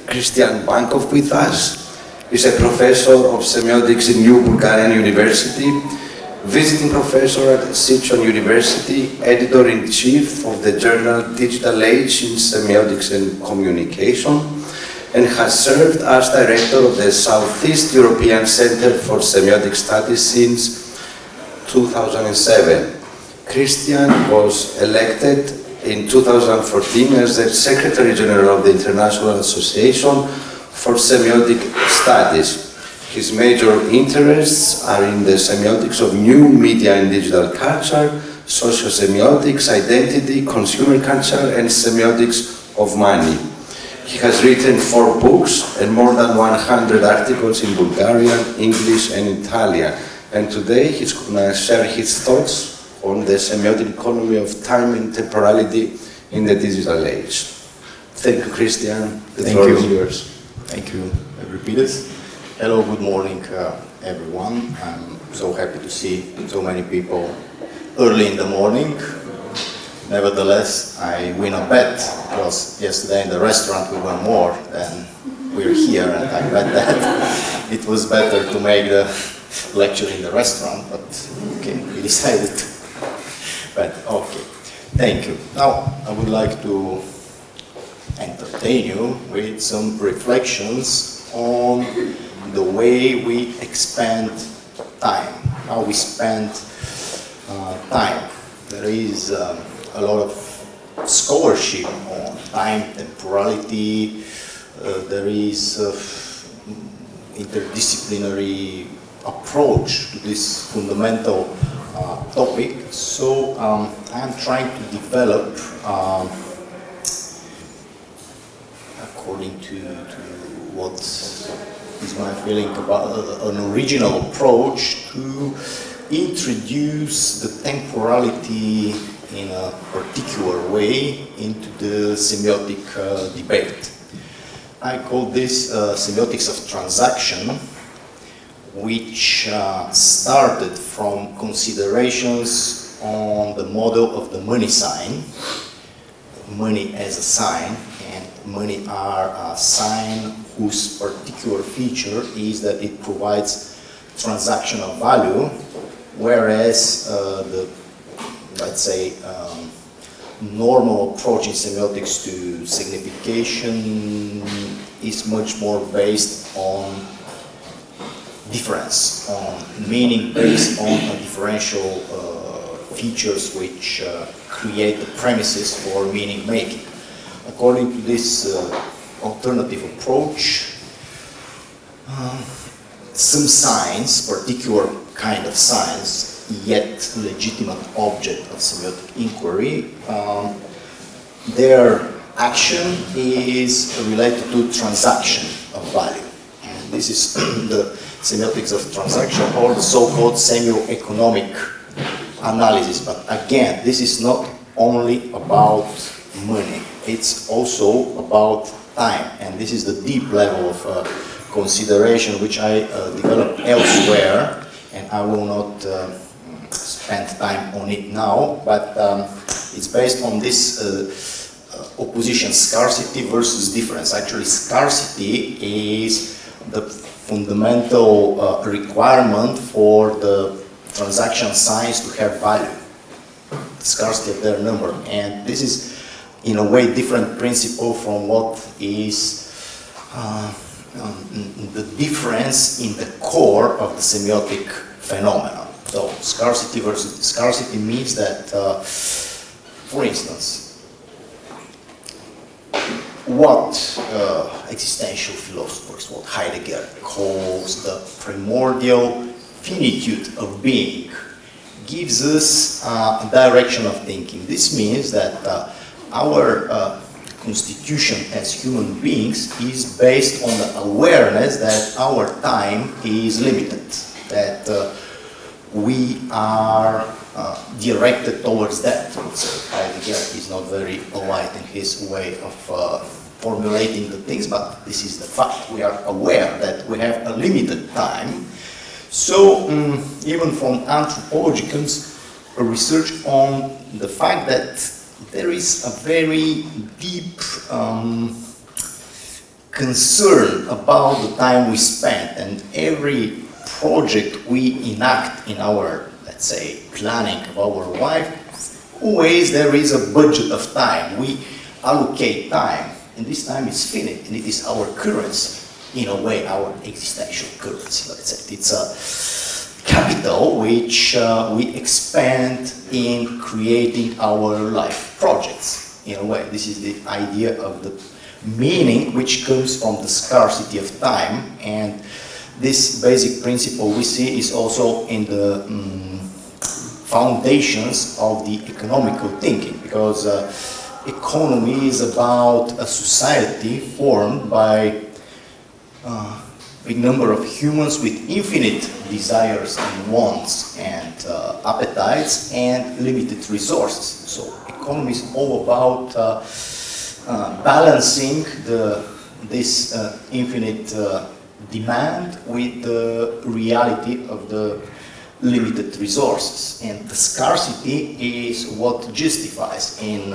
Kristian BANKOV with us. He's a professor of semiotics in New Bulgarian University, visiting professor at Sichuan University, editor-in-chief of the journal Digital Age in Semiotics and Communication, and has served as director of the Southeast European Center for Semiotic Studies since 2007. Kristian was elected in 2014 as the Secretary General of the International Association for Semiotic Studies. His major interests are in the semiotics of new media and digital culture, socio-semiotics, identity, consumer culture, and semiotics of money. He has written 4 books and more than 100 articles in Bulgarian, English, and Italian. And today he's going to share his thoughts on the semiotic economy of time and temporality in the digital age. Thank you, Kristian. The floor is yours. Thank you, Euripides. Hello, good morning, everyone. I'm so happy to see so many people early in the morning. Nevertheless, I win a bet, because yesterday in the restaurant we were more than we're here, and I bet that it was better to make the lecture in the restaurant, but okay, we decided to. But okay, thank you. Now, I would like to entertain you with some reflections on the way we expend time, how we spend time. There is a lot of scholarship on time, temporality. There is interdisciplinary approach to this fundamental topic. So I'm trying to develop, according to what is my feeling about an original approach to introduce the temporality in a particular way into the semiotic debate. I call this semiotics of transaction, which started from considerations on the model of the money sign, money as a sign, and money are a sign whose particular feature is that it provides transactional value, whereas the, let's say, normal approach in semiotics to signification is much more based on difference, on meaning based on differential features which create the premises for meaning making. According to this alternative approach, some signs, particular kind of signs, yet legitimate object of semiotic inquiry, their action is related to transaction of value. And this is the semiotics of transaction, or the so-called semioeconomic analysis. But again, this is not only about money, it's also about time. And this is the deep level of consideration which I developed elsewhere, and I will not spend time on it now, but it's based on this opposition, scarcity versus difference. Actually, scarcity is the fundamental requirement for the transaction signs to have value, the scarcity of their number. And this is, in a way, different principle from what is the difference in the core of the semiotic phenomenon. So, scarcity versus scarcity means that, for instance, what existential philosophers, what Heidegger calls the primordial finitude of being, gives us a direction of thinking. This means that our constitution as human beings is based on the awareness that our time is limited, that we are directed towards that. So Heidegger is not very polite in his way of formulating the things, but this is the fact. We are aware that we have a limited time. So even from anthropology comes a research on the fact that there is a very deep concern about the time we spend, and every project we enact in our, let's say, planning of our life, always there is a budget of time. We allocate time, and this time is finite, and it is our currency, in a way, our existential currency, let's say. It's a capital which we expend in creating our life projects, in a way. This is the idea of the meaning which comes from the scarcity of time, and this basic principle we see is also in the foundations of the economical thinking, because economy is about a society formed by a big number of humans with infinite desires and wants and appetites and limited resources. So economy is all about balancing this infinite demand with the reality of the limited resources. And the scarcity is what justifies in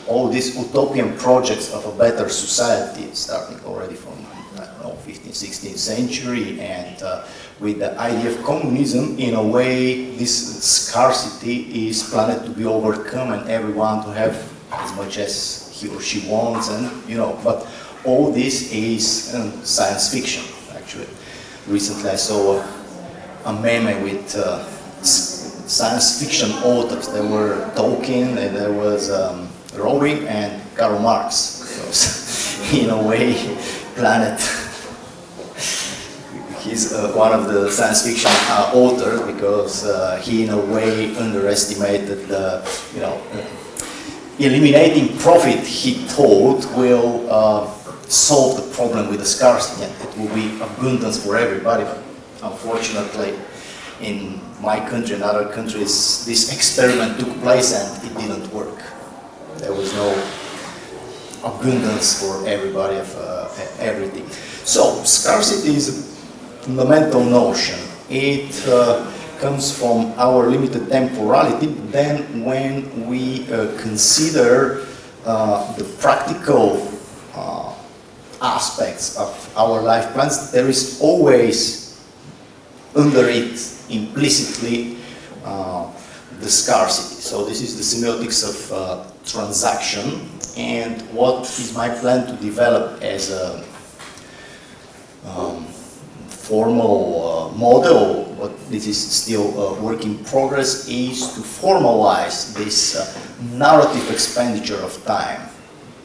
all these utopian projects of a better society, starting already from, I don't know, 15th, 16th century, and with the idea of communism. In a way, this scarcity is planned to be overcome and everyone to have as much as he or she wants, and but all this is science fiction, actually. Recently I saw a meme with science fiction authors. They were talking, and there was Rowing and Karl Marx. Because in a way, planet. He's one of the science fiction authors, because he in a way underestimated the, eliminating profit, he thought, will solve the problem with the scarcity, and it will be abundance for everybody. But unfortunately, in my country and other countries, this experiment took place and it didn't work. There was no abundance for everybody of everything. So scarcity is a fundamental notion. It comes from our limited temporality. Then when we consider the practical aspects of our life plans, there is always under it implicitly the scarcity. So this is the semiotics of transaction, and what is my plan to develop as a formal model, but this is still a work in progress, is to formalize this narrative expenditure of time.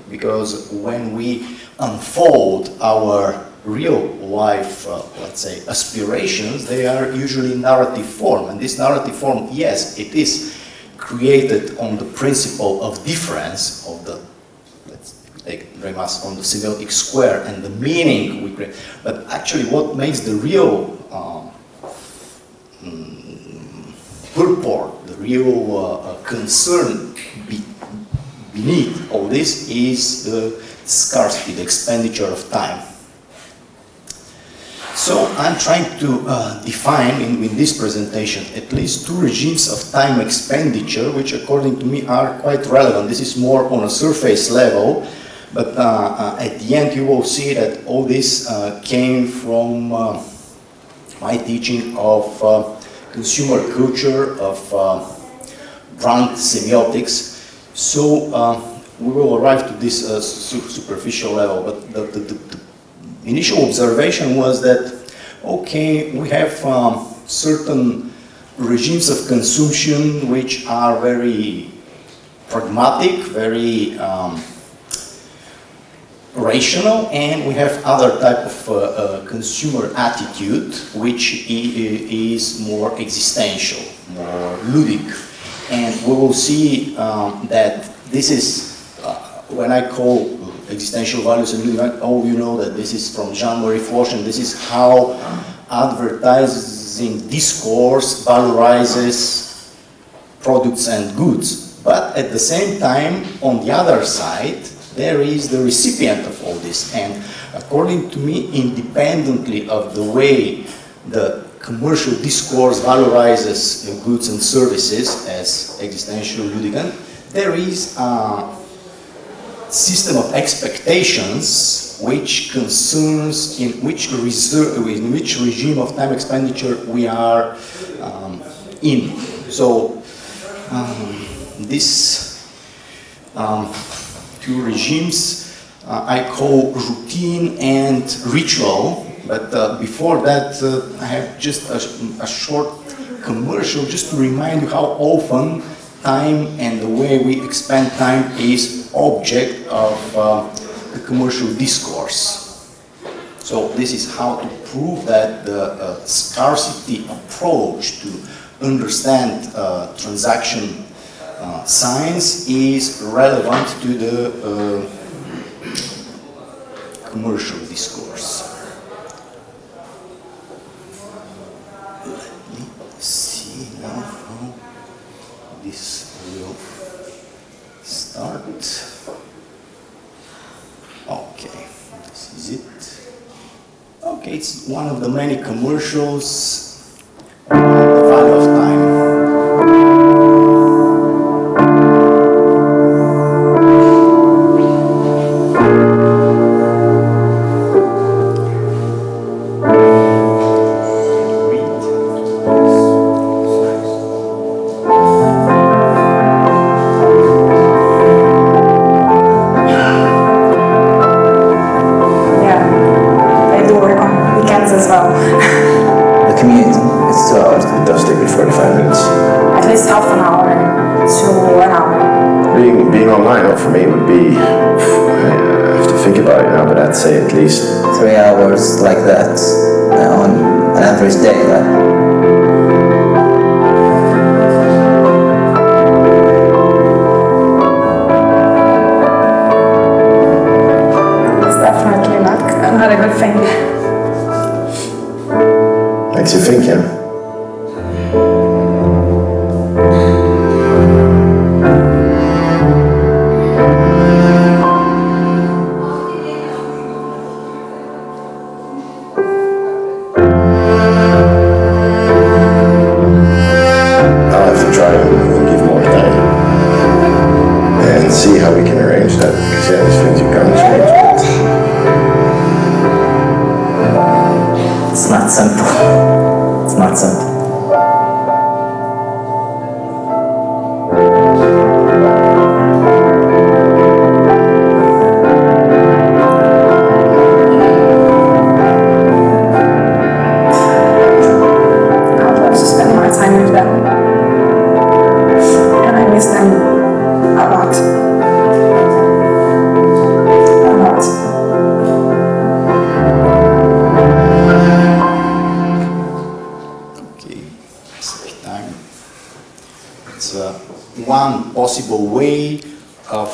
Because when we unfold our real life, let's say, aspirations, they are usually narrative form. And this narrative form, yes, it is created on the principle of difference, of the, let's take Remas on the semiotic square and the meaning we create. But actually what makes the real purport, the real concern beneath all this is the scarcity, the expenditure of time. So I'm trying to define in this presentation at least two regimes of time expenditure, which according to me are quite relevant. This is more on a surface level, but at the end you will see that all this came from my teaching of consumer culture, of brand semiotics. So we will arrive to this superficial level, but the initial observation was that, okay, we have certain regimes of consumption which are very pragmatic, very rational, and we have other type of consumer attitude which is more existential, more ludic. And we will see that this is, when I call existential values and you know that this is from Jean-Marie Foch, and this is how advertising discourse valorizes products and goods. But at the same time, on the other side, there is the recipient of all this. And according to me, independently of the way the commercial discourse valorizes goods and services as existential ludicant, there is a system of expectations which concerns in which regime of time expenditure we are in. So these two regimes I call routine and ritual, but before that I have just a short commercial just to remind you how often time and the way we expend time is object of the commercial discourse. So this is how to prove that the scarcity approach to understand transaction science is relevant to the commercial discourse. Let me see now how this will start. Okay, this is it. Okay, it's one of the many commercials about the value of time. The commute is 2 hours. It does take me 45 minutes. At least half an hour to an hour. Being online for me would be, I have to think about it now, but I'd say at least 3 hours like that on an average day. Not a good thing. Makes you think, yeah? I'll have to try and give more time and see how we can arrange that, because yeah, these things you can't change. It's not simple. It's not simple. I'd love to spend my time with them. And I miss them a lot. A lot. It's one possible way of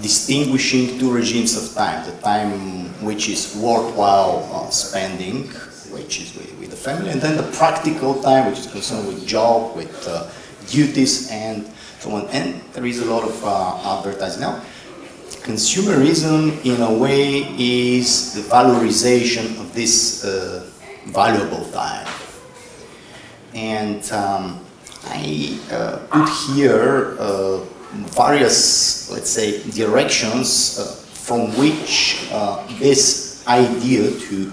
distinguishing two regimes of time. The time which is worthwhile spending, which is with the family, and then the practical time, which is concerned with job, with duties, and so on. And there is a lot of advertising. Now, consumerism, in a way, is the valorization of this valuable time. And I put here various, let's say, directions from which this idea to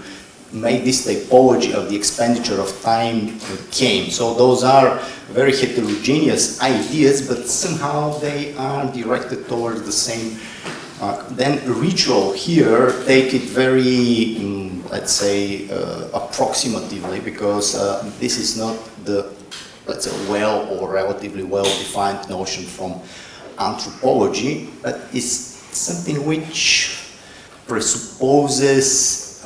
make this typology of the expenditure of time came. So those are very heterogeneous ideas, but somehow they are directed towards the same. Then ritual here, take it very, let's say, approximatively, because this is not the, let's say, well or relatively well-defined notion from anthropology, but it's something which presupposes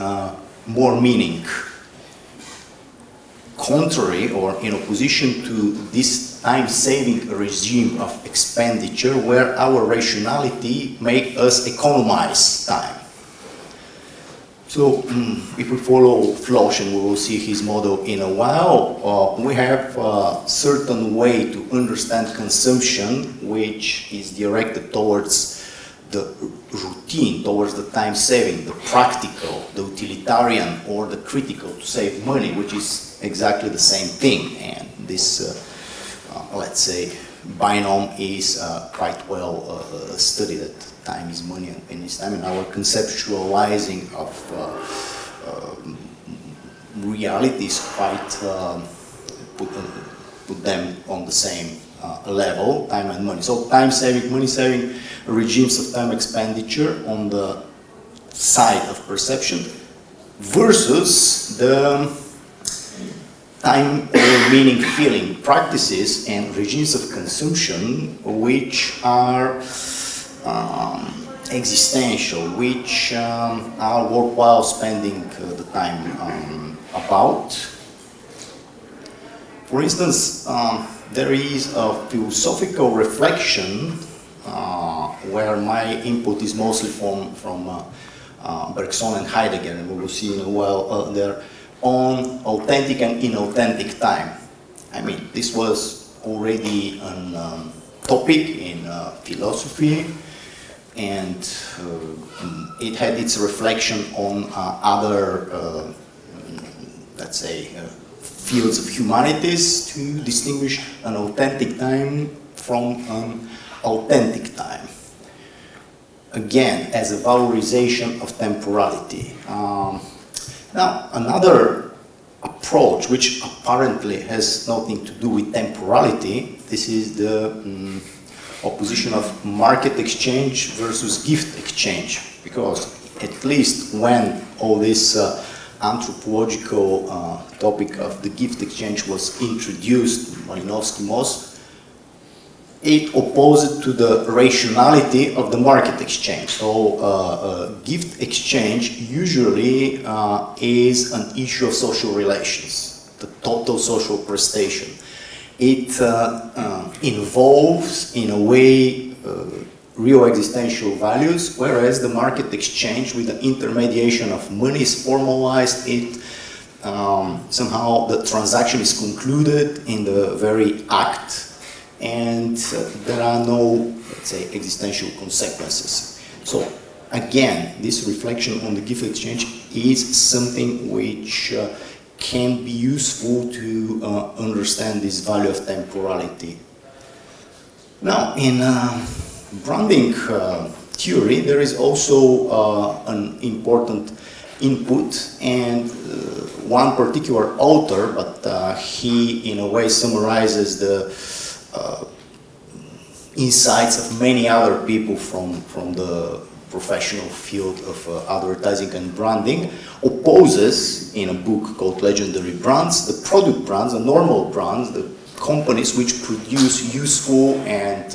more meaning. Contrary or in opposition to this time-saving regime of expenditure where our rationality makes us economize time. So if we follow Flosch, and we will see his model in a while, we have a certain way to understand consumption which is directed towards the routine, towards the time saving, the practical, the utilitarian, or the critical, to save money, which is exactly the same thing. And this, let's say, binom is quite well studied at time is money and is time, and our conceptualizing of reality is quite put them on the same level, time and money. So time saving, money saving regimes of time expenditure on the side of perception versus the time or meaning feeling practices and regimes of consumption which are existential, which are worthwhile spending the time about. For instance, there is a philosophical reflection where my input is mostly from Bergson and Heidegger, and we will see in a while there, on authentic and inauthentic time. I mean, this was already a topic in philosophy, and it had its reflection on other, let's say, fields of humanities to distinguish an authentic time from an authentic time. Again, as a valorization of temporality. Now, another approach, which apparently has nothing to do with temporality, this is the opposition of market exchange versus gift exchange, because at least when all this anthropological topic of the gift exchange was introduced, Malinowski-Moss, it opposed to the rationality of the market exchange. So gift exchange usually is an issue of social relations, the total social prestation. It involves, in a way, real existential values, whereas the market exchange with the intermediation of money is formalized. It somehow the transaction is concluded in the very act, and there are no, let's say, existential consequences. So again, this reflection on the gift exchange is something which can be useful to understand this value of temporality. Now, in branding theory, there is also an important input, and one particular author, but he in a way summarizes the insights of many other people from the professional field of advertising and branding, opposes in a book called Legendary Brands, the product brands, the normal brands, the companies which produce useful and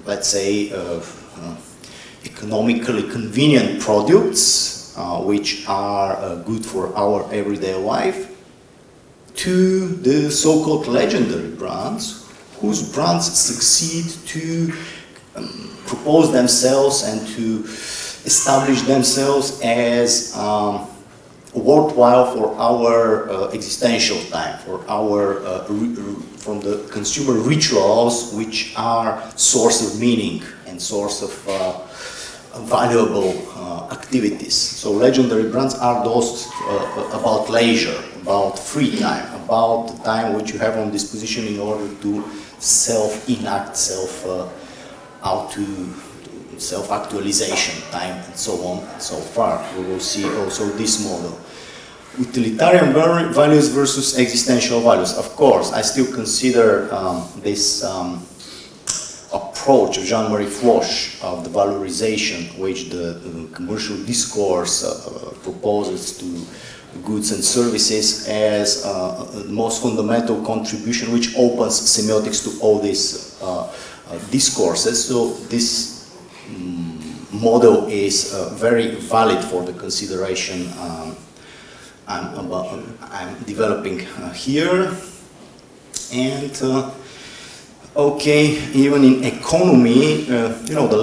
let's say economically convenient products which are good for our everyday life, to the so-called legendary brands, whose brands succeed to propose themselves and to establish themselves as worthwhile for our existential time, for our from the consumer rituals, which are source of meaning and source of valuable activities. So legendary brands are those about leisure, about free time, about the time which you have on disposition in order to self-enact, self-actualization time, and so on and so far. We will see also this model. Utilitarian values versus existential values. Of course, I still consider this approach of Jean-Marie Floch of the valorization, which the commercial discourse proposes to goods and services, as the most fundamental contribution which opens semiotics to all these discourses. So this model is very valid for the consideration I'm developing here. And okay, even in economy, you know, the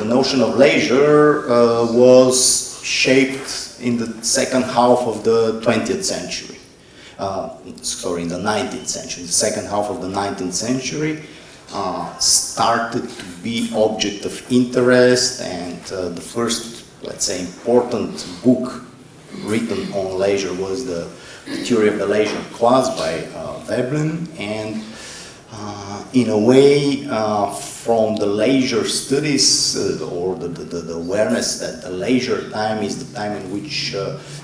notion of leisure was shaped in the second half of the 20th century. In the 19th century. The second half of the 19th century started to be object of interest, and the first, let's say, important book written on leisure was the Theory of the Leisure Class by Veblen, and in a way from the leisure studies or the awareness that the leisure time is the time in which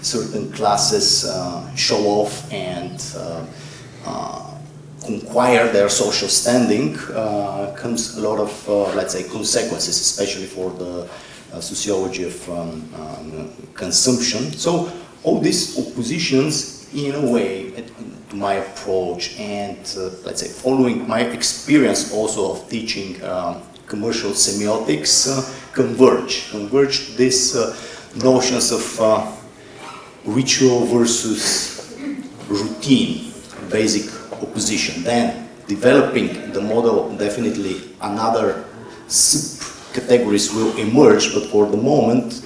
certain classes show off and acquire their social standing, comes a lot of, let's say, consequences, especially for the sociology of consumption. So all these oppositions, in a way, to my approach and, let's say, following my experience also of teaching commercial semiotics, converge these notions of ritual versus routine, basic opposition. Then developing the model, definitely another subcategories will emerge, but for the moment,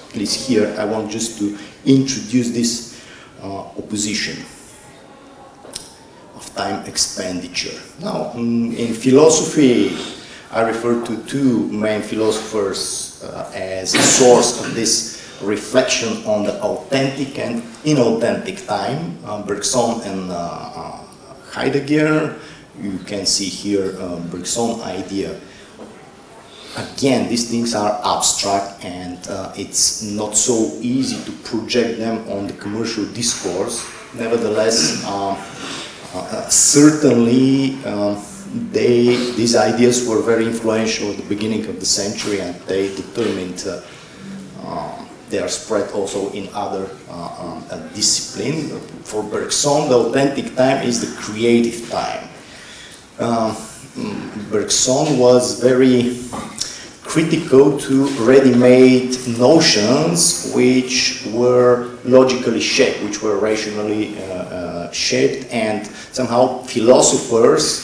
at least here, I want just to introduce this opposition of time expenditure. Now, in philosophy, I refer to two main philosophers as a source of this reflection on the authentic and inauthentic time, Bergson and Heidegger. You can see here Bergson idea. Again, these things are abstract and it's not so easy to project them on the commercial discourse. Nevertheless, certainly these ideas were very influential at the beginning of the century, and they determined their spread also in other disciplines. For Bergson, the authentic time is the creative time. Bergson was very critical to ready-made notions which were logically shaped, which were rationally shaped, and somehow philosophers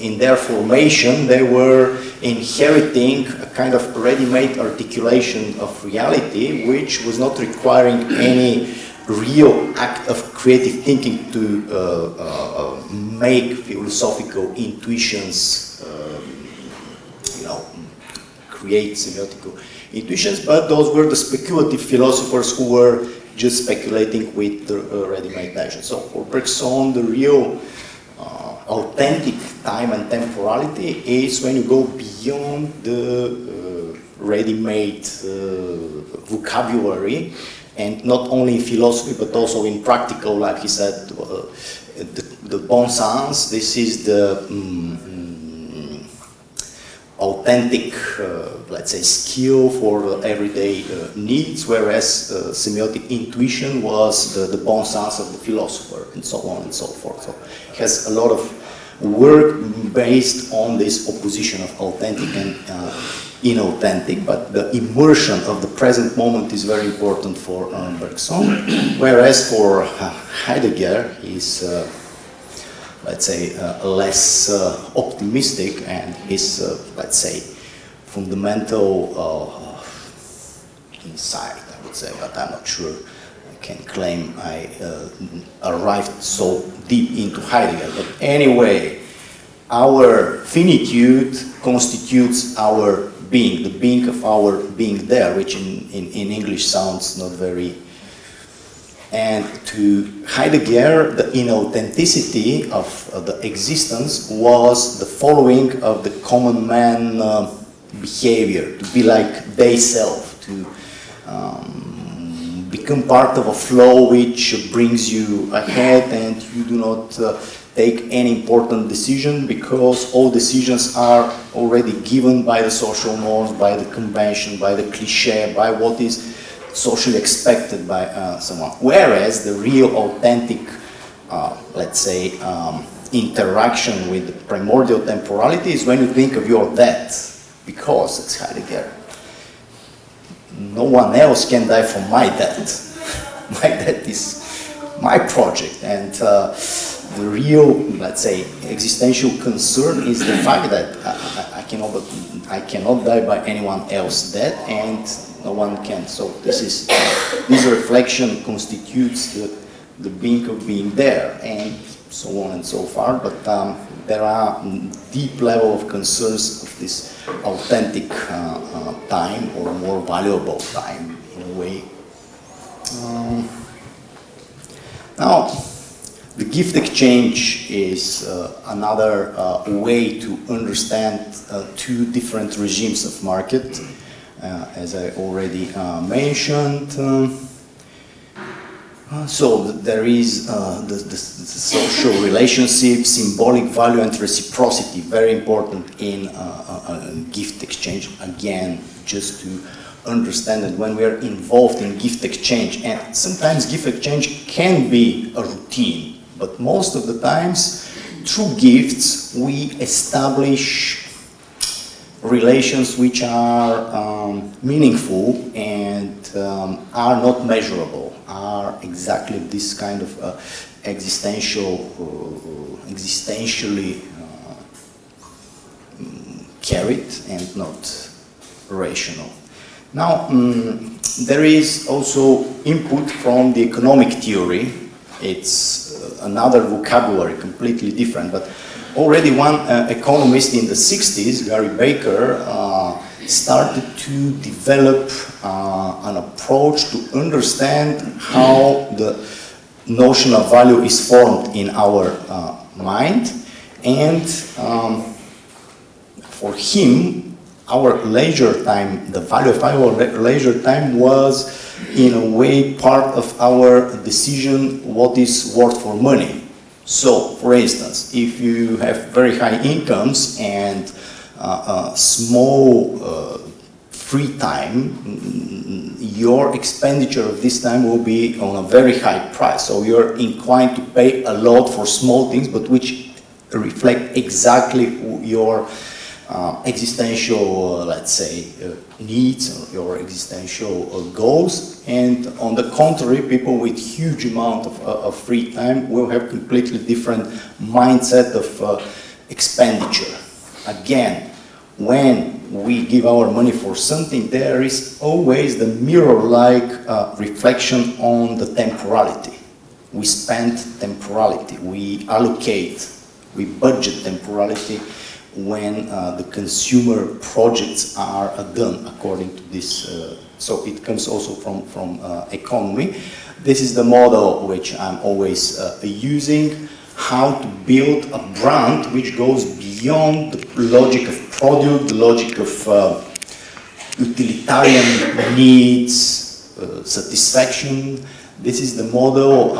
in their formation, they were inheriting a kind of ready-made articulation of reality which was not requiring any real act of creative thinking to make philosophical intuitions, create semiotical intuitions, but those were the speculative philosophers who were just speculating with the ready-made notions. So for Bergson, the real authentic time and temporality is when you go beyond the ready-made vocabulary, and not only in philosophy but also in practical life. He said the bon sens, this is the authentic, let's say, skill for everyday needs, whereas semiotic intuition was the bon sens of the philosopher, and so on and so forth. So he has a lot of work based on this opposition of authentic and inauthentic, but the immersion of the present moment is very important for Bergson, whereas for Heidegger is let's say, less optimistic, and his, let's say, fundamental insight, I would say, but I'm not sure I can claim I arrived so deep into Heidegger. But anyway, our finitude constitutes our being, the being of our being there, which in English sounds not very. And to Heidegger, the inauthenticity of the existence was the following of the common man behavior, to be like they self, to become part of a flow which brings you ahead, and you do not take any important decision because all decisions are already given by the social norms, by the convention, by the cliché, by what is socially expected by someone. Whereas the real authentic, let's say, interaction with the primordial temporality is when you think of your death, because it's Heidegger. No one else can die from my death. My death is my project, and the real, let's say, existential concern is the fact that I cannot die by anyone else's death, and no one can. So this reflection constitutes the being of being there, and so on and so forth. But there are deep level of concerns of this authentic time, or more valuable time, in a way. Now, the gift exchange is another way to understand two different regimes of market, as I already mentioned. So there is the social relationship, symbolic value and reciprocity, very important in gift exchange. Again, just to understand that when we are involved in gift exchange, and sometimes gift exchange can be a routine, but most of the times through gifts we establish relations which are meaningful and are not measurable, are exactly this kind of existentially carried and not rational. Now, there is also input from the economic theory. It's another vocabulary, completely different, but already one economist in the 60s, Gary Baker, started to develop an approach to understand how the notion of value is formed in our mind, and for him, our leisure time, the value of our leisure time was in a way part of our decision what is worth for money. So, for instance, if you have very high incomes and small free time, your expenditure of this time will be on a very high price. So you're inclined to pay a lot for small things, but which reflect exactly your existential, let's say, needs, or your existential goals. And on the contrary, people with huge amount of free time will have completely different mindset of expenditure. Again, when we give our money for something, there is always the mirror-like reflection on the temporality. We spend temporality, we allocate, we budget temporality when the consumer projects are done according to this. So it comes also from economy. This is the model which I'm always using, how to build a brand which goes beyond the logic of product, the logic of utilitarian needs, satisfaction. This is the model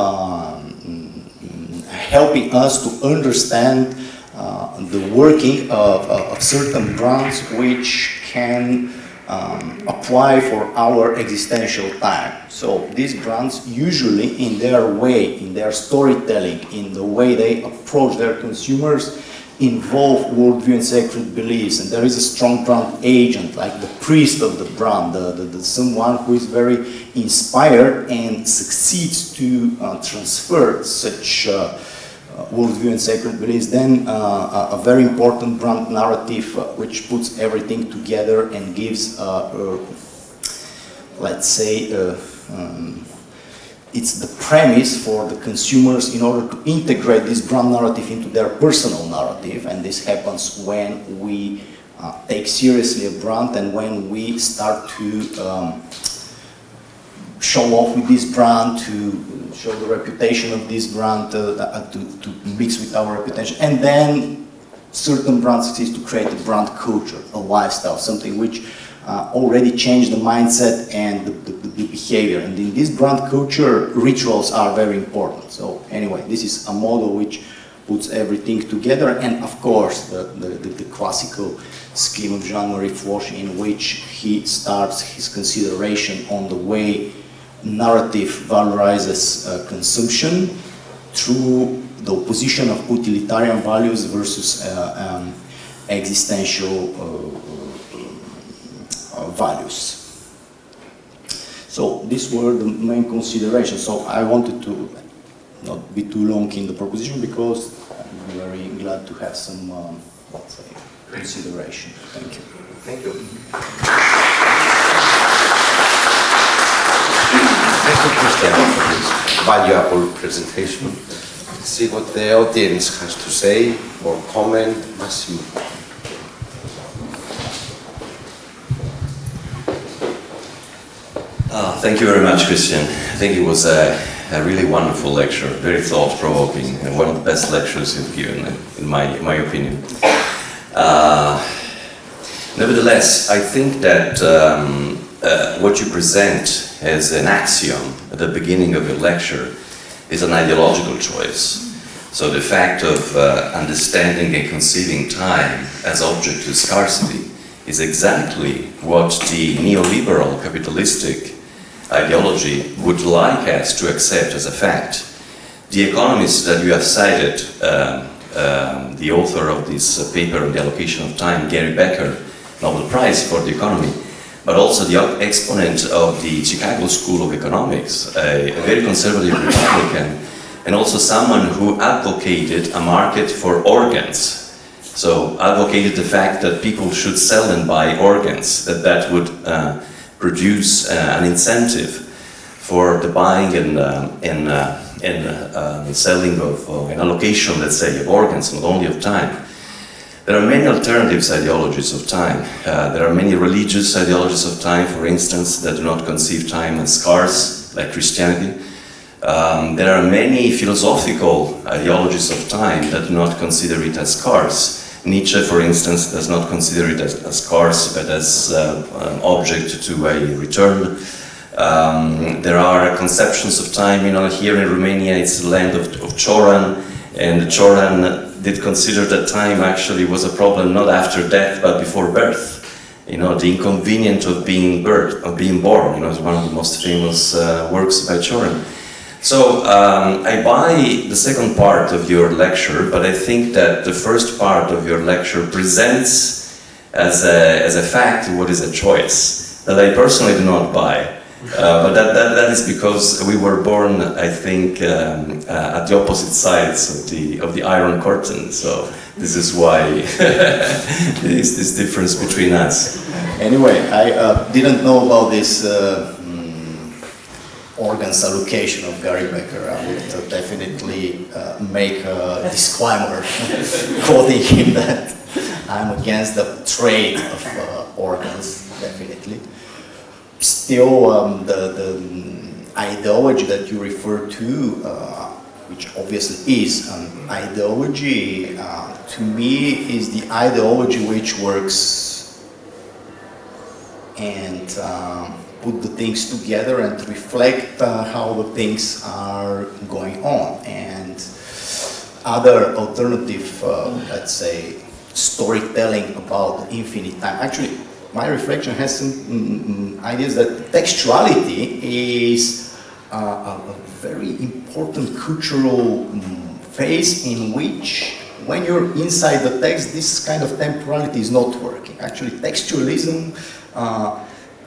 helping us to understand the working of certain brands which can apply for our existential time. So these brands usually in their way, in their storytelling, in the way they approach their consumers, involve worldview and sacred beliefs, and there is a strong brand agent, like the priest of the brand, someone who is very inspired and succeeds to transfer such worldview and sacred beliefs. Then a very important brand narrative which puts everything together and gives, let's say, it's the premise for the consumers in order to integrate this brand narrative into their personal narrative, and this happens when we take seriously a brand and when we start to show off with this brand, to show the reputation of this brand, to mix with our reputation, and then certain brands succeed to create a brand culture, a lifestyle, something which already changed the mindset and the behavior. And in this brand culture, rituals are very important. So anyway, this is a model which puts everything together, and of course the classical scheme of Jean-Marie Floch, in which he starts his consideration on the way narrative valorizes consumption through the opposition of utilitarian values versus existential values. So these were the main considerations. So I wanted to not be too long in the proposition because I'm very glad to have some, let's say, consideration. Thank you. Thank you. Thank you, Kristian, for this valuable presentation. Let's see what the audience has to say or comment. Massimo. Thank you very much, Kristian. I think it was a really wonderful lecture, very thought-provoking, and one of the best lectures you've given, in my opinion. Nevertheless, I think that what you present as an axiom at the beginning of your lecture is an ideological choice. So the fact of understanding and conceiving time as object to scarcity is exactly what the neoliberal capitalistic ideology would like us to accept as a fact. The economist that you have cited, the author of this paper on the allocation of time, Gary Becker, Nobel Prize for the economy, but also the exponent of the Chicago School of Economics, a very conservative Republican, and also someone who advocated a market for organs. So advocated the fact that people should sell and buy organs, that would produce an incentive for the buying and selling of an allocation, let's say, of organs, not only of time. There are many alternatives ideologies of time. There are many religious ideologies of time, for instance, that do not conceive time as scarce, like Christianity. There are many philosophical ideologies of time that do not consider it as scarce. Nietzsche, for instance, does not consider it as scarce, but as an object to a return. There are conceptions of time, here in Romania it's the land of Cioran, and Cioran did consider that time actually was a problem not after death, but before birth. The inconvenience of being born, is one of the most famous works by Cioran. So I buy the second part of your lecture, but I think that the first part of your lecture presents as a fact what is a choice that I personally do not buy. But that is because we were born, I think, at the opposite sides of the Iron Curtain. So this is why there is this difference between us. Anyway, I didn't know about this organs allocation of Gary Becker. I would definitely make a disclaimer quoting him that I'm against the trade of organs, definitely. Still, the ideology that you refer to, which obviously is an ideology, to me is the ideology which works and put the things together and reflect how the things are going on. And other alternative, let's say, storytelling about infinite time. Actually, my reflection has some ideas that textuality is a very important cultural phase in which, when you're inside the text, this kind of temporality is not working. Actually, textualism,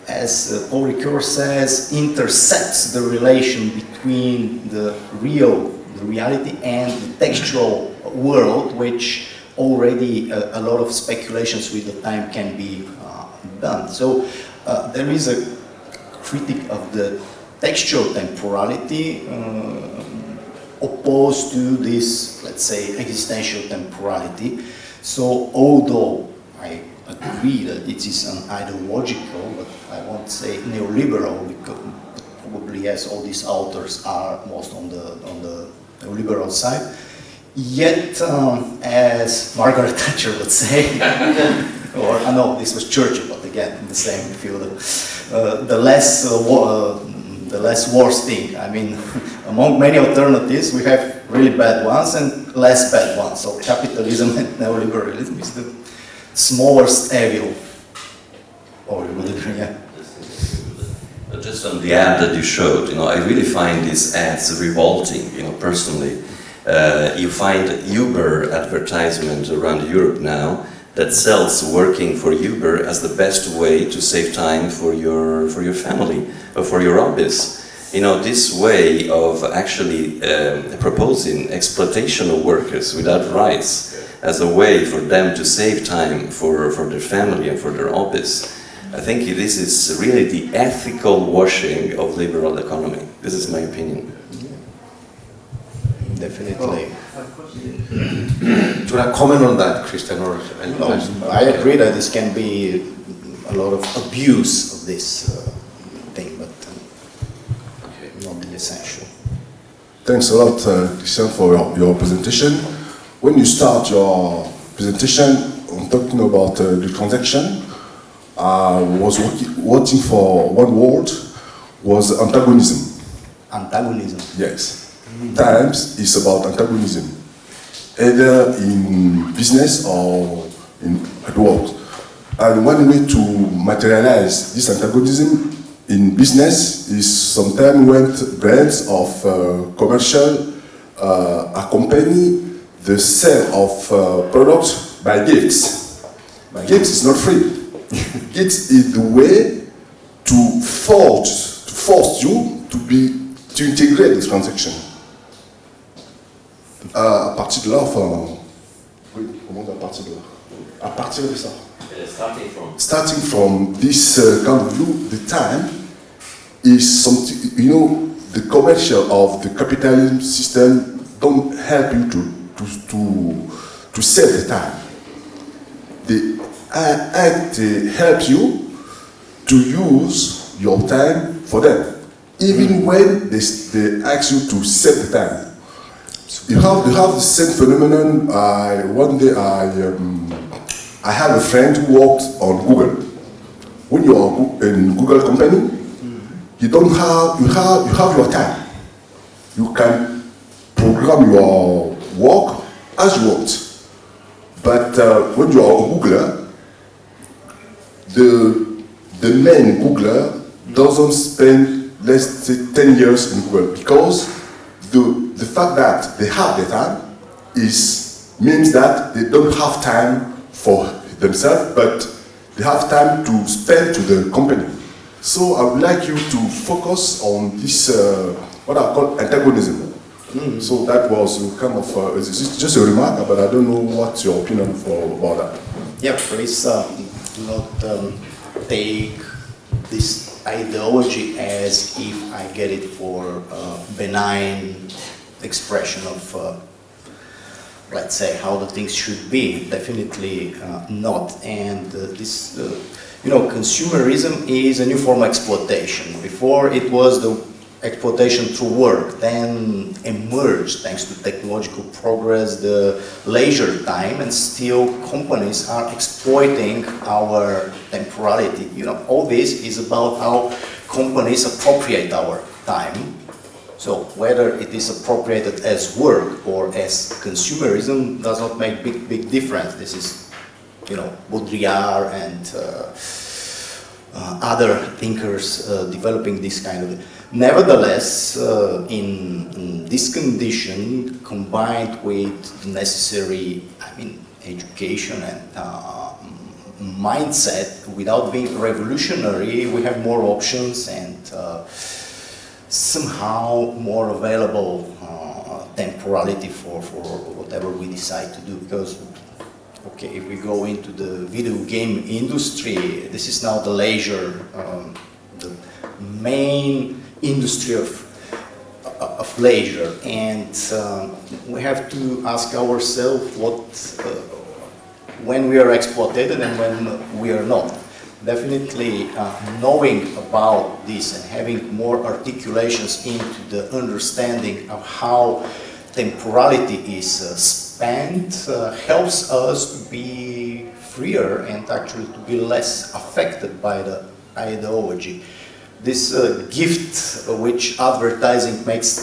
as Paul Ricoeur says, intercepts the relation between the reality and the textual world, which already a lot of speculations with the time can be done. So there is a critique of the textual temporality opposed to this, let's say, existential temporality. So although I agree that it is an ideological, but I won't say neoliberal, because probably yes, all these authors are most on the neoliberal side. Yet, as Margaret Thatcher would say, or no, this was Churchill, but again in the same field, the less worse thing. I mean, among many alternatives, we have really bad ones and less bad ones. So capitalism and neoliberalism is the smallest evil. Or you would agree, yeah. Just on the ad that you showed, I really find these ads revolting, personally. You find Uber advertisement around Europe now that sells working for Uber as the best way to save time for your family or for your hobbies. This way of actually proposing exploitation of workers without rights as a way for them to save time for their family and for their hobbies. I think this is really the ethical washing of liberal economy. This is my opinion. Definitely. Do you want to comment on that, Kristian? No, I agree that this can be a lot of abuse of this thing, but not be essential. Thanks a lot, Kristian, for your presentation. When you start your presentation on talking about the transaction, I was watching for one word, was antagonism. Antagonism. Yes. Times is about antagonism, either in business or at work. And one way to materialize this antagonism in business is sometimes when brands of commercial accompany the sale of products by gifts. Gifts is not free. Gifts is the way to force you to integrate the transaction. À partir de là, enfin, oui, comment à partir de là? À partir de ça. Starting from this kind of view, the time is something, the commercial of the capitalism system don't help you to save the time. They help you to use your time for them, even when they ask you to save the time. You have the same phenomenon. One day I have a friend who worked on Google. When you are in Google company, you have your time. You can program your work as you want. But when you are a Googler, the main Googler doesn't spend, let's say, 10 years in Google, because the fact that they have the time means that they don't have time for themselves, but they have time to spend to the company. So I would like you to focus on this, what I call antagonism. So that was kind of, it's just a remark, but I don't know what's your opinion about that. Yeah, please do not take this ideology as if I get it for benign expression of, let's say, how the things should be. Definitely not. And this, consumerism is a new form of exploitation. Before it was the exploitation through work, then emerged, thanks to technological progress, the leisure time, and still companies are exploiting our temporality. All this is about how companies appropriate our time. So whether it is appropriated as work or as consumerism does not make big difference. This is, Baudrillard and other thinkers developing this kind of. Nevertheless, in this condition, combined with the necessary, education and mindset, without being revolutionary, we have more options and somehow more available temporality for whatever we decide to do. Because, okay, if we go into the video game industry, this is now the leisure, the main industry of leisure, and we have to ask ourselves when we are exploited and when we are not. Definitely knowing about this and having more articulations into the understanding of how temporality is spent helps us to be freer and actually to be less affected by the ideology. This gift which advertising makes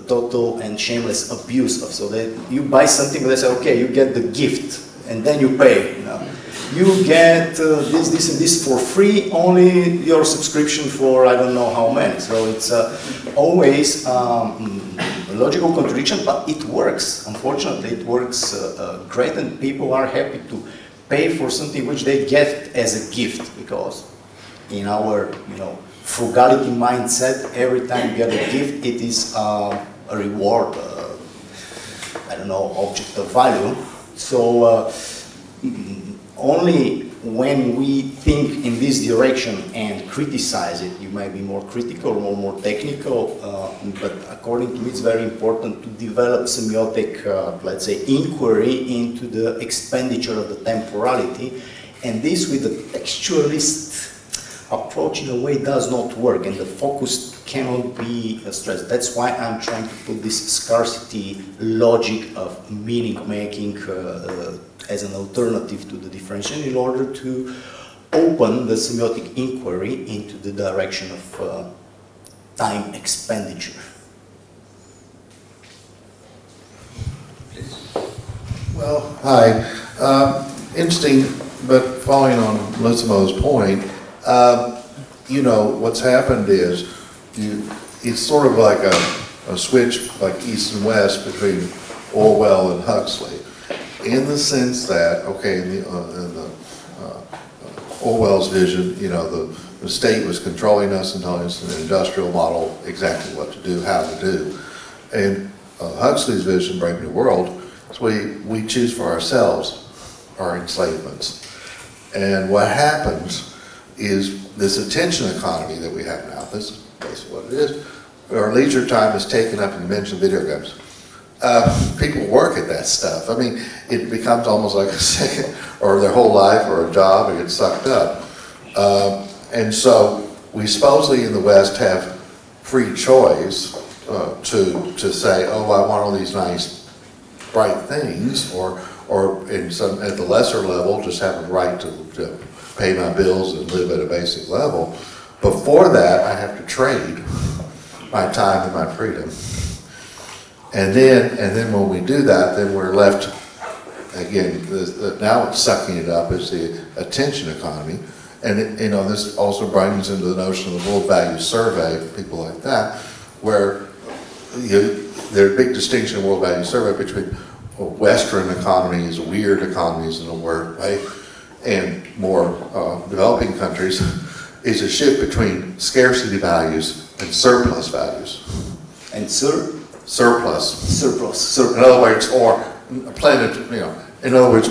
total and shameless abuse of. So that you buy something, they say, okay, you get the gift and then you pay. You get this and this for free, only your subscription for I don't know how many. So it's always a logical contradiction, but it works. Unfortunately, it works great, and people are happy to pay for something which they get as a gift, because in our frugality mindset, every time you get a gift, it is a reward, I don't know, object of value. So only when we think in this direction and criticize it, you might be more critical or more technical, but according to me it's very important to develop semiotic, let's say, inquiry into the expenditure of the temporality, and this with the textualist approach in a way does not work, and the focus cannot be stressed. That's why I'm trying to put this scarcity logic of meaning making as an alternative to the differentiation in order to open the semiotic inquiry into the direction of time expenditure. Well, hi. Interesting, but following on Lissimo's point, you know, what's happened is it's sort of like a switch, like East and West, between Orwell and Huxley, in the sense that, okay, in the Orwell's vision, you know, the state was controlling us and telling us in an industrial model exactly what to do, how to do. And Huxley's vision, Brave New World, is we choose for ourselves our enslavements. And what happens is this attention economy that we have now, this is basically what it is, our leisure time is taken up, and you mentioned video games. People work at that stuff. I mean, it becomes almost like a second, or their whole life, or a job, and get sucked up. And so we supposedly in the West have free choice to say, oh, I want all these nice, bright things, or in some, at the lesser level, just have a right to pay my bills and live at a basic level. Before that, I have to trade my time and my freedom. And then when we do that, then we're left, again, now it's sucking it up as the attention economy. And you know, this also brings into the notion of the World Value Survey, people like that, where there's a big distinction in World Value Survey between Western economies, weird economies in a word way, and more developing countries, is a shift between scarcity values and surplus values. And surplus. Surplus. In other words, or planet, you know, in other words,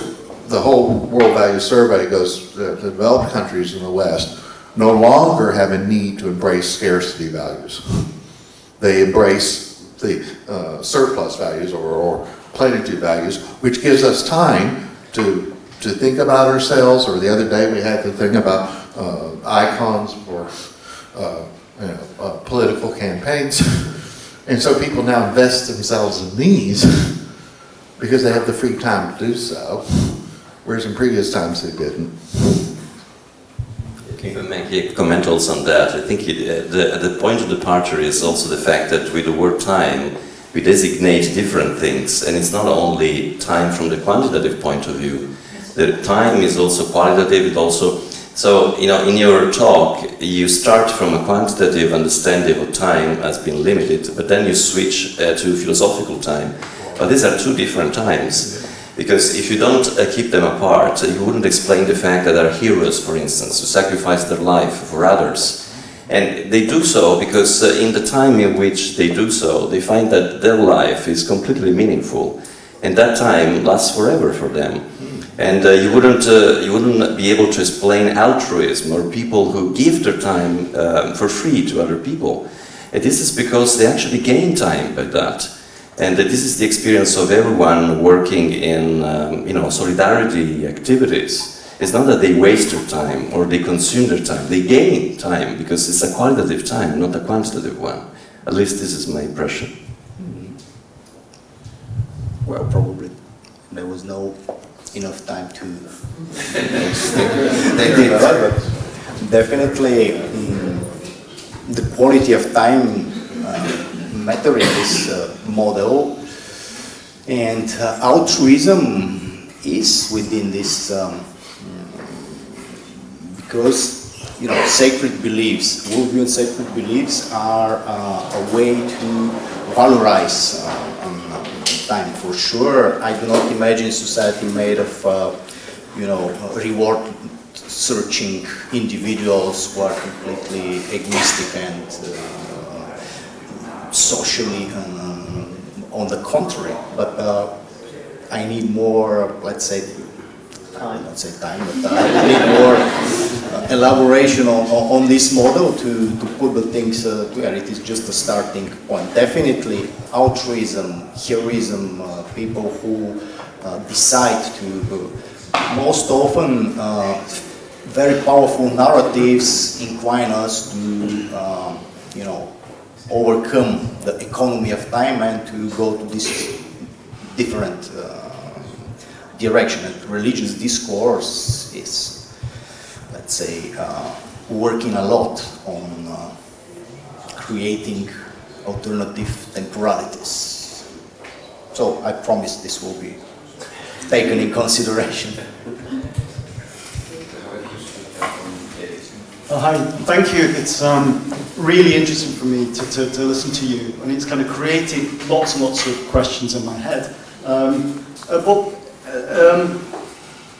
the whole World Value Survey goes, the developed countries in the West no longer have a need to embrace scarcity values. They embrace the surplus values or plenitude values, which gives us time to think about ourselves. Or the other day we had the thing about icons for political campaigns. And so people now invest themselves in these because they have the free time to do so, whereas in previous times they didn't. If I make a comment also on that, I think the point of departure is also the fact that with the word time, we designate different things, and it's not only time from the quantitative point of view. The time is also qualitative, it also, so, you know, in your talk, you start from a quantitative understanding of time as being limited, but then you switch to philosophical time. But these are two different times, because if you don't keep them apart, you wouldn't explain the fact that there are heroes, for instance, who sacrifice their life for others. And they do so because in the time in which they do so, they find that their life is completely meaningful, and that time lasts forever for them. And you wouldn't be able to explain altruism or people who give their time for free to other people. And this is because they actually gain time by that. And this is the experience of everyone working in solidarity activities. It's not that they waste their time or they consume their time. They gain time because it's a qualitative time, not a quantitative one. At least this is my impression. Well, probably there was no enough time to definitely the quality of time matter in this model, and altruism is within this because, you know, sacred beliefs, worldview and sacred beliefs are a way to valorize time, for sure. I do not imagine a society made of, reward-searching individuals who are completely egoistic and socially on the contrary. But I need more, let's say, not say time, but I need more elaboration on this model to put the things together. It is just a starting point. Definitely altruism, heroism, people who decide to, most often very powerful narratives incline us to, overcome the economy of time and to go to this different direction. And religious discourse is, let's say, working a lot on creating alternative temporalities. So I promise this will be taken in consideration. Hi, thank you. It's really interesting for me to listen to you, and it's kind of created lots and lots of questions in my head.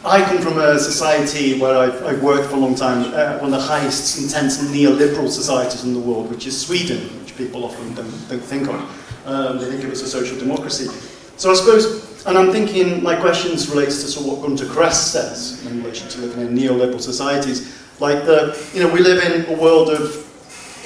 I come from a society where I've worked for a long time, one of the highest intense neoliberal societies in the world, which is Sweden, which people often don't think of. They think of it as a social democracy. So I suppose, and I'm thinking, my questions relates to sort of what Gunter Kress says in relation to living in neoliberal societies. Like we live in a world of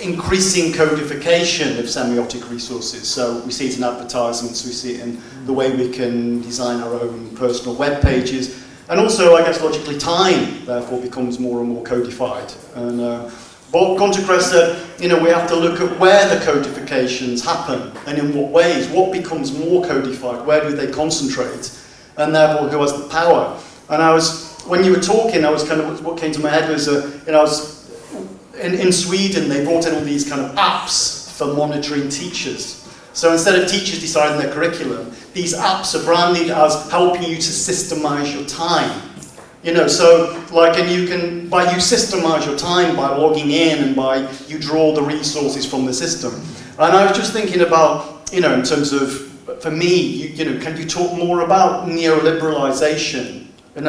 increasing codification of semiotic resources. So we see it in advertisements, we see it in the way we can design our own personal web pages. And also, I guess, logically, time, therefore, becomes more and more codified. And but Gunter Kress said, we have to look at where the codifications happen and in what ways. What becomes more codified? Where do they concentrate? And therefore, who has the power? And when you were talking, what came to my head was, in Sweden, they brought in all these kind of apps for monitoring teachers. So instead of teachers deciding their curriculum, these apps are branded as helping you to systemize your time. And you systemize your time by logging in and you draw the resources from the system. And I was just thinking about, in terms of, for me, can you talk more about neoliberalization, and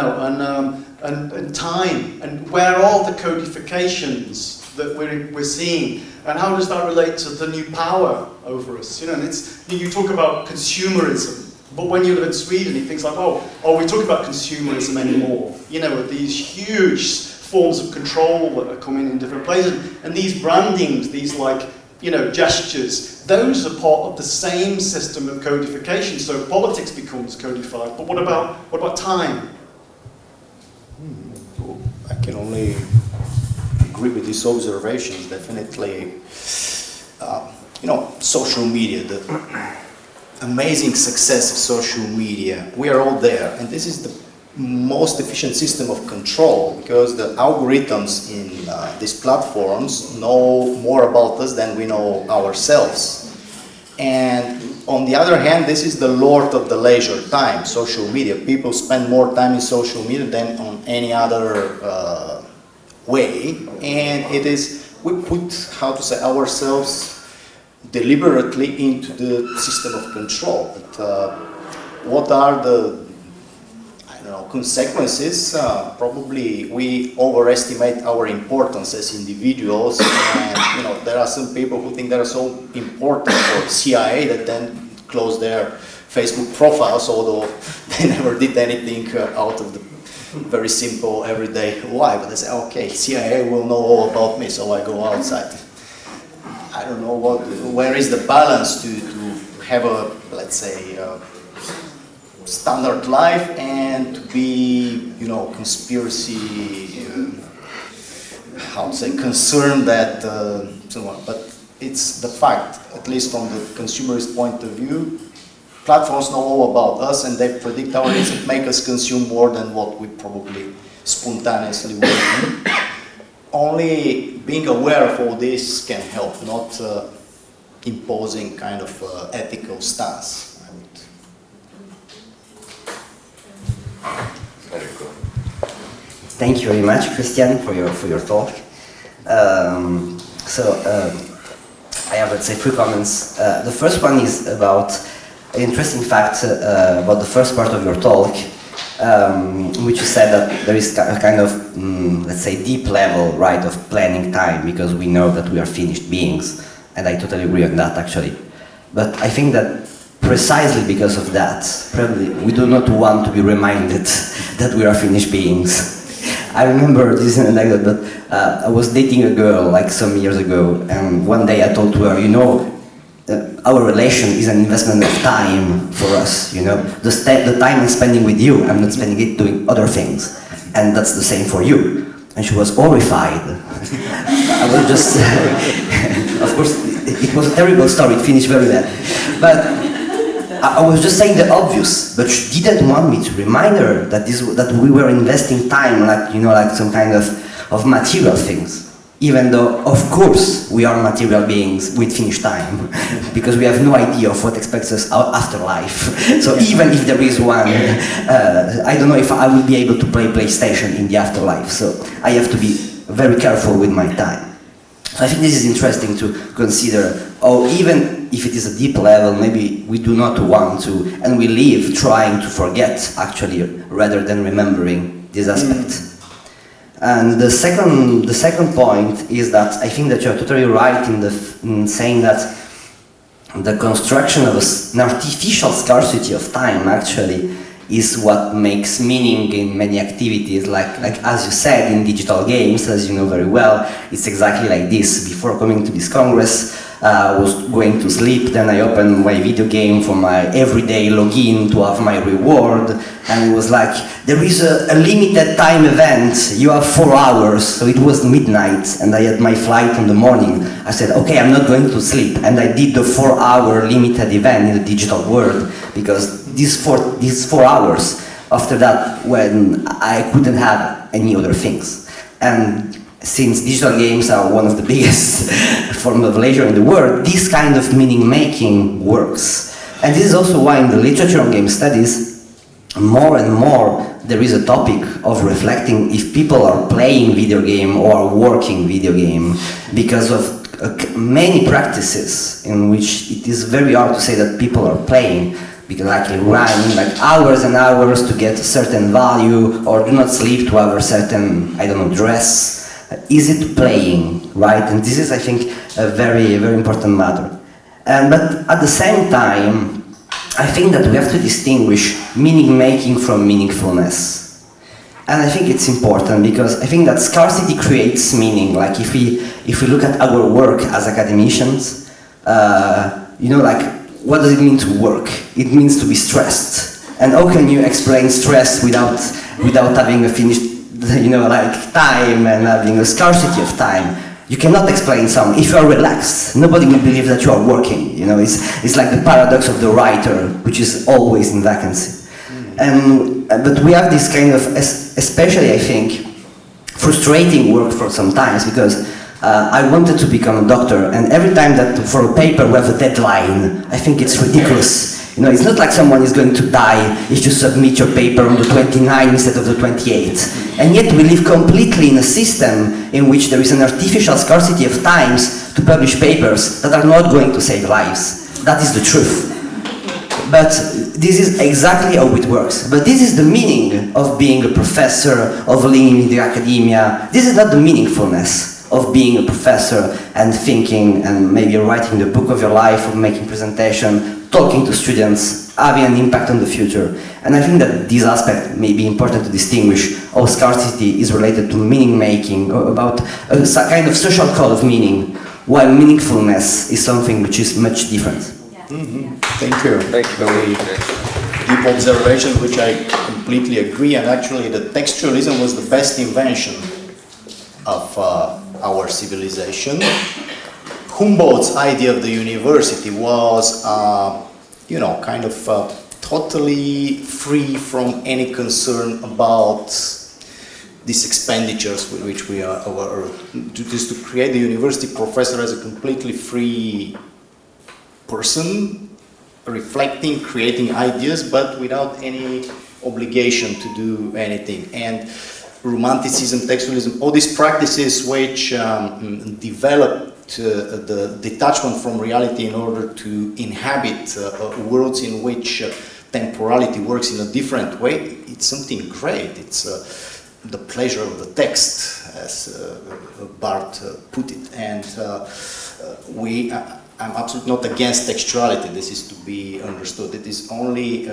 time, and where are the codifications that we're seeing, and how does that relate to the new power over us? And you talk about consumerism, but when you live in Sweden, it thinks like, are we talking about consumerism anymore? With these huge forms of control that are coming in different places, and these brandings, these gestures, those are part of the same system of codification. So politics becomes codified, but what about time? I can only agree with these observations. Definitely, social media, the amazing success of social media, we are all there, and this is the most efficient system of control, because the algorithms in these platforms know more about us than we know ourselves. And on the other hand, this is the lord of the leisure time, social media. People spend more time in social media than on any other way, and we put, ourselves deliberately into the system of control. But what are the consequences? Probably we overestimate our importance as individuals, and there are some people who think they are so important for CIA that then close their Facebook profiles, although they never did anything out of the very simple everyday life. But they say, okay, CIA will know all about me, so I go outside. I don't know where is the balance to have a, let's say, standard life and to be, conspiracy, concerned that so on. But it's the fact, at least from the consumerist point of view, platforms know all about us and they predict our needs and make us consume more than what we probably spontaneously would. Only being aware of all this can help, not imposing kind of ethical stance. Very good. Thank you very much, Kristian, for your talk. I have, let's say, 3 comments. The first one is about an interesting fact about the first part of your talk, in which you said that there is a kind of, let's say, deep level, right, of planning time, because we know that we are finished beings, and I totally agree on that, actually. But I think that precisely because of that, probably we do not want to be reminded that we are finished beings. I remember, this is an anecdote, but I was dating a girl like some years ago, and one day I told her, our relation is an investment of time for us, the time I'm spending with you, I'm not spending it doing other things, and that's the same for you. And she was horrified. I was just, of course, It was a terrible story, it finished very bad. But I was just saying the obvious, but she didn't want me to remind her that that we were investing time, like, you know, like some kind of material things. Even though, of course, we are material beings with finished time, because we have no idea of what expects us after life. So even if there is one, I don't know if I will be able to play PlayStation in the afterlife. So I have to be very careful with my time. So I think this is interesting to consider, or even if it is a deep level, maybe we do not want to, and we live trying to forget, actually, rather than remembering this aspect. And the second point is that I think that you're totally right in saying that the construction of an artificial scarcity of time actually is what makes meaning in many activities, like as you said, in digital games, as you know very well, it's exactly like this. Before coming to this Congress, I was going to sleep, then I opened my video game for my everyday login to have my reward, and it was like, there is a limited time event, you have 4 hours, so it was midnight, and I had my flight in the morning. I said, okay, I'm not going to sleep, and I did the 4-hour limited event in the digital world, because these 4 hours, after that, when I couldn't have any other things. And since digital games are one of the biggest forms of leisure in the world, this kind of meaning-making works. And this is also why in the literature on game studies, more and more there is a topic of reflecting if people are playing video game or are working video game, because of many practices in which it is very hard to say that people are playing, because like running like hours and hours to get a certain value, or do not sleep to have a certain, I don't know, dress. Is it playing, right? And this is, I think, a very, very important matter. But at the same time, I think that we have to distinguish meaning-making from meaningfulness. And I think it's important because I think that scarcity creates meaning. Like if we look at our work as academicians, you know, like, what does it mean to work? It means to be stressed. And how can you explain stress without having a finished, you know, like time and having a scarcity of time? You cannot explain something. If you are relaxed, nobody will believe that you are working. You know, it's like the paradox of the writer, which is always in vacancy. But we have this kind of, especially I think, frustrating work for some times, because I wanted to become a doctor, and every time that for a paper we have a deadline, I think it's ridiculous. You know, it's not like someone is going to die if you submit your paper on the 29th instead of the 28th. And yet we live completely in a system in which there is an artificial scarcity of times to publish papers that are not going to save lives. That is the truth. But this is exactly how it works. But this is the meaning of being a professor, of living in the academia. This is not the meaningfulness of being a professor and thinking and maybe writing the book of your life, or making presentation, talking to students, having an impact on the future. And I think that this aspect may be important to distinguish how scarcity is related to meaning making, or about a kind of social code of meaning, while meaningfulness is something which is much different. Thank you. Thank you. Very deep observation, which I completely agree. And actually, the textualism was the best invention of our civilization. Humboldt's idea of the university was, you know, kind of totally free from any concern about these expenditures with which we are, just to create the university professor as a completely free person, reflecting, creating ideas, but without any obligation to do anything. And Romanticism, textualism, all these practices which developed the detachment from reality in order to inhabit worlds in which temporality works in a different way, it's something great. It's the pleasure of the text, as Barth put it. And I'm absolutely not against textuality. This is to be understood. It is only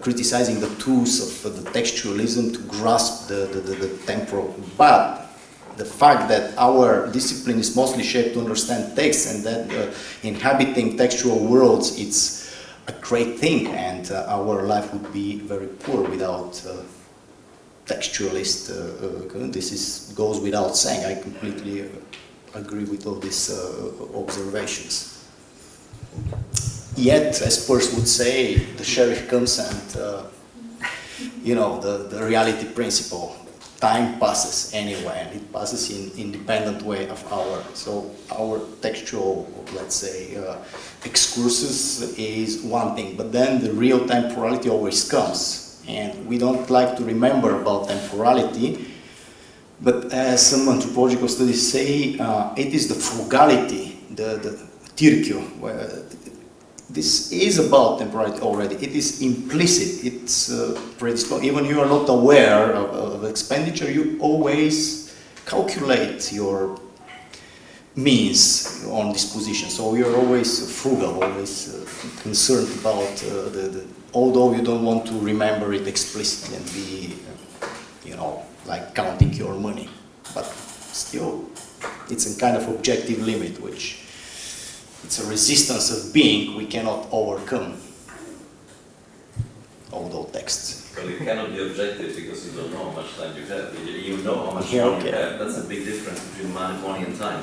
criticizing the tools of the textualism to grasp the temporal. But the fact that our discipline is mostly shaped to understand text, and that inhabiting textual worlds, it's a great thing, and our life would be very poor without textualist. This goes without saying. I completely agree with all these observations. Yet, as Peirce would say, the sheriff comes and, the reality principle, time passes anyway, and it passes in independent way of our textual, let's say, excursus is one thing, but then the real temporality always comes, and we don't like to remember about temporality, but as some anthropological studies say, it is the frugality, the tirchio, this is about temporality already. It is implicit. It's predisposed. Even you are not aware of expenditure, you always calculate your means on disposition. So you're always frugal, always concerned about although you don't want to remember it explicitly and be, like counting your money. But still, it's a kind of objective limit, which it's a resistance of being we cannot overcome, although texts. Well, it cannot be objective because you don't know how much time you have. You know how much time you have. That's a big difference between money and time.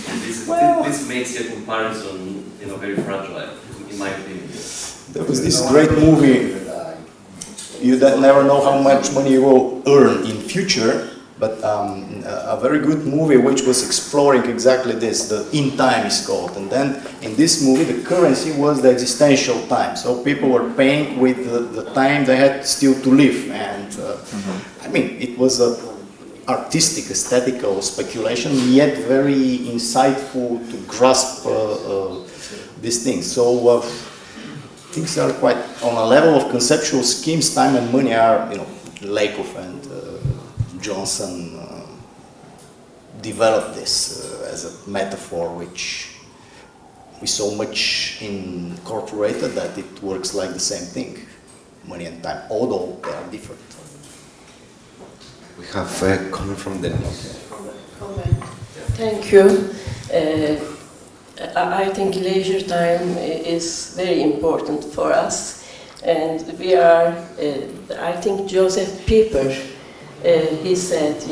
And this makes your comparison, very fragile, in my opinion. There was this great movie. You never know how much money you will earn in future. But a very good movie which was exploring exactly this, the In Time is called. And then in this movie the currency was the existential time. So people were paying with the time they had still to live. And I mean, it was a artistic, aesthetical speculation, yet very insightful to grasp these things. So things are quite, on a level of conceptual schemes, time and money are, Lakoff and Johnson developed this as a metaphor which we so much incorporated that it works like the same thing, money and time, although they are different. We have a comment from them. Thank you. I think leisure time is very important for us, and we are, I think Joseph Pieper, he said,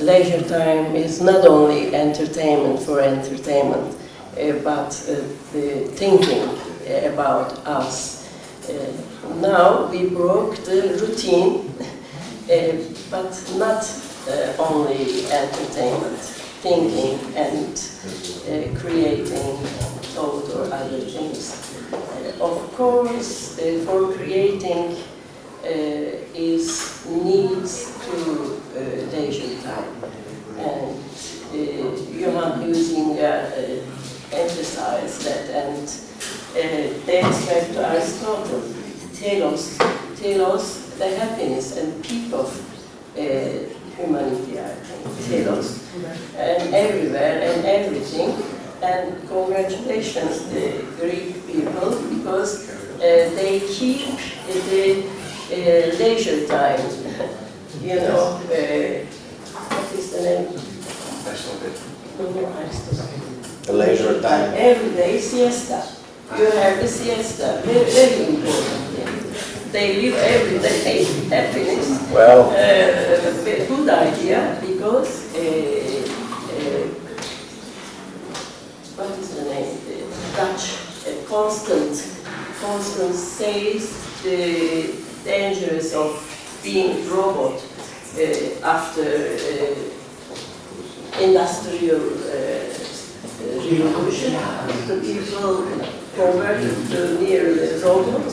leisure time is not only entertainment for entertainment, but the thinking about us. Now we broke the routine, but not only entertainment, thinking and creating thought or other things. Of course, for creating is needs to leisure time, and Johan Huizinga emphasized that, and they expect Aristotle telos, the happiness and peak of humanity, I think, telos, and everywhere and everything. And congratulations the Greek people, because they keep the leisure time, what is the name? The leisure time. Every day siesta. You have the siesta, very, very important thing. They live every day happiness. Well, good idea, because what is the name? The Dutch Constant says the dangers of being robot after industrial revolution. The people converted to near the robot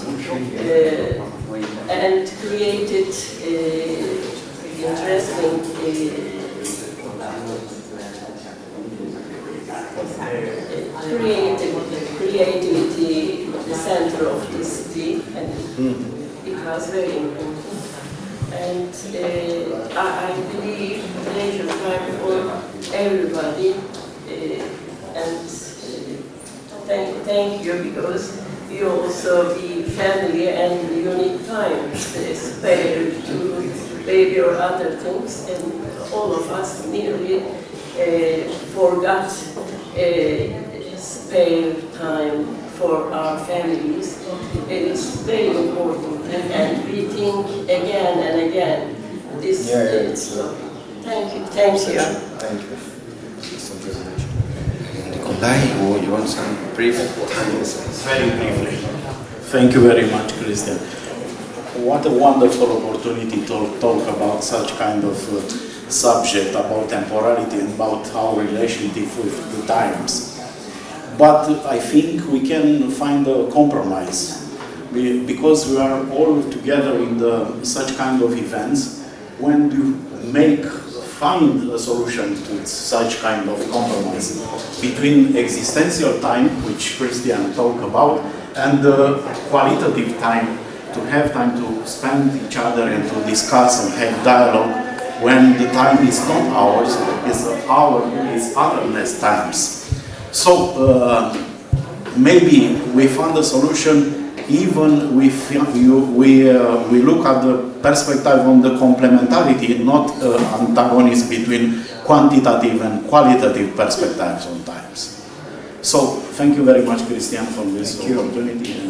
and created interesting creativity, the center of the city, and it was very important. And I believe leisure time for everybody, and thank you, because you also be family and you need time spare to baby or other things, and all of us nearly forgot spare time for our families. It is very important, and we think again and again this topic. Thank you. Thank you. Thank you. Nikolai, you want some brief? Very briefly. Thank you very much, Kristian. What a wonderful opportunity to talk about such kind of subject, about temporality and about our relationship with the times. But I think we can find a compromise because we are all together in such kind of events. When you find a solution to such kind of compromise between existential time, which Kristian talked about, and the qualitative time, to have time to spend each other and to discuss and have dialogue when the time is not ours, it's otherness times. So maybe we found a solution even if we look at the perspective on the complementarity, not antagonism between quantitative and qualitative perspectives on times. So thank you very much, Kristian, for this opportunity.